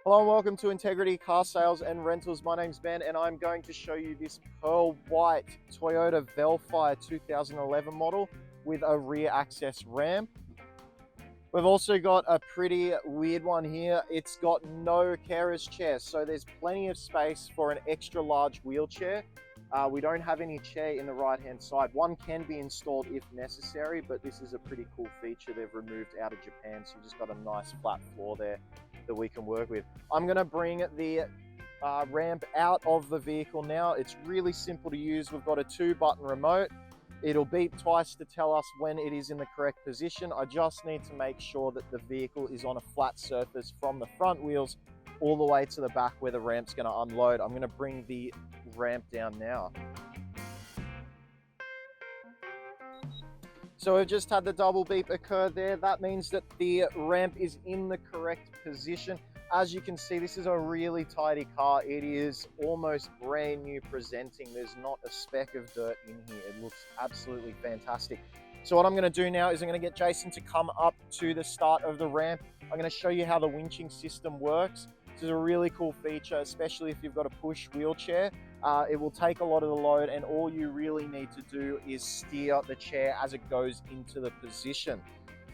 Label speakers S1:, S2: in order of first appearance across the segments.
S1: Hello and welcome to Integrity Car Sales and Rentals. My name's Ben and I'm going to show you this pearl white Toyota Vellfire 2011 model with a rear access ramp. We've also got a pretty weird one here. It's got no carer's chair, so there's plenty of space for an extra large wheelchair. We don't have any chair in the right hand side. One can be installed if necessary, but this is a pretty cool feature they've removed out of Japan, so you just got a nice flat floor there that we can work with. I'm going to bring the ramp out of the vehicle now. It's really simple to use. We've got a 2-button remote. It'll beep twice to tell us when it is in the correct position. I just need to make sure that the vehicle is on a flat surface from the front wheels all the way to the back where the ramp's going to unload. I'm going to bring the ramp down now. So we've just had the double beep occur there. That means that the ramp is in the correct position. As you can see, this is a really tidy car. It is almost brand new presenting. There's not a speck of dirt in here. It looks absolutely fantastic. So what I'm going to do now is I'm going to get Jason to come up to the start of the ramp. I'm going to show you how the winching system works. This is a really cool feature, especially if you've got a push wheelchair. It will take a lot of the load, and all you really need to do is steer the chair as it goes into the position.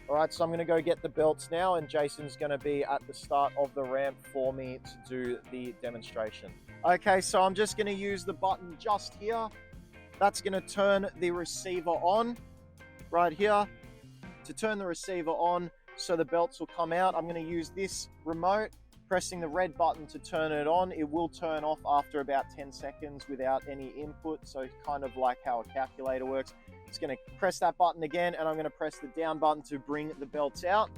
S1: All right, so I'm going to go get the belts now, and Jason's going to be at the start of the ramp for me to do the demonstration. Okay, so I'm just going to use the button just here. That's going to turn the receiver on right here. To turn the receiver on so the belts will come out, I'm going to use this remote, pressing the red button to turn it on. It will turn off after about 10 seconds without any input, so kind of like how a calculator works. It's going to press that button again, and I'm going to press the down button to bring the belts out.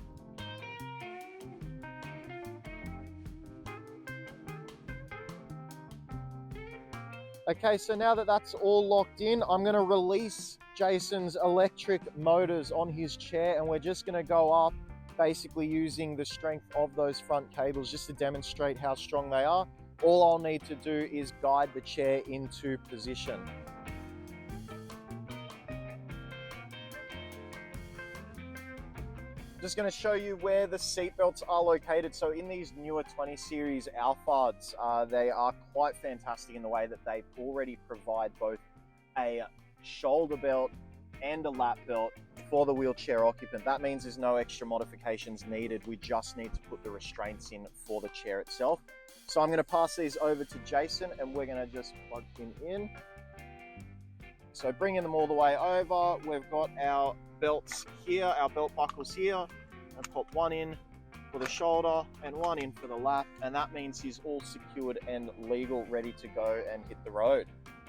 S1: Okay, so now that that's all locked in, I'm going to release Jason's electric motors on his chair, and we're just going to go up basically using the strength of those front cables just to demonstrate how strong they are. All I'll need to do is guide the chair into position. Just going to show you where the seat belts are located. So in these newer 20 series Alphards, they are quite fantastic in the way that they already provide both a shoulder belt and a lap belt for the wheelchair occupant. That means there's no extra modifications needed. We just need to put the restraints in for the chair itself. So I'm going to pass these over to Jason, and we're going to just plug him in. So bringing them all the way over, we've got our belts here, our belt buckles here, and pop one in for the shoulder and one in for the lap, and that means he's all secured and legal, ready to go and hit the road.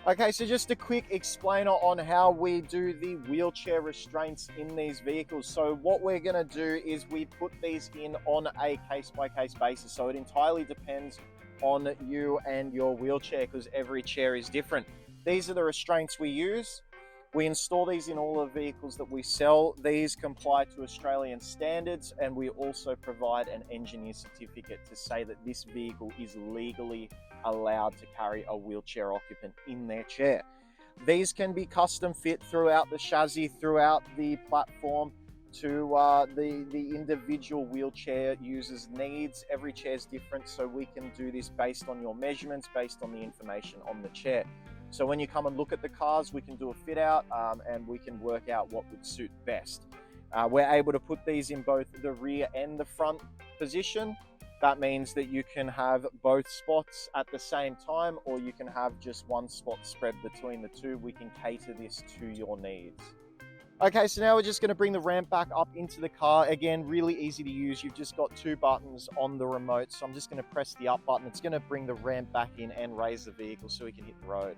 S1: Okay, so just a quick explainer on how we do the wheelchair restraints in these vehicles. So what we're going to do is we put these in on a case-by-case basis. So it entirely depends on you and your wheelchair, because every chair is different. These are the restraints we use. We install these in all the vehicles that we sell. These comply to Australian standards, and we also provide an engineer certificate to say that this vehicle is legally allowed to carry a wheelchair occupant in their chair. These can be custom fit throughout the chassis, throughout the platform, to the individual wheelchair user's needs. Every chair is different, so we can do this based on your measurements, based on the information on the chair. So when you come and look at the cars, we can do a fit out and we can work out what would suit best. We're able to put these in both the rear and the front position. That means that you can have both spots at the same time, or you can have just one spot spread between the two. We can cater this to your needs. Okay, so now we're just going to bring the ramp back up into the car. Again, really easy to use. You've just got 2 buttons on the remote. So I'm just going to press the up button. It's going to bring the ramp back in and raise the vehicle so we can hit the road.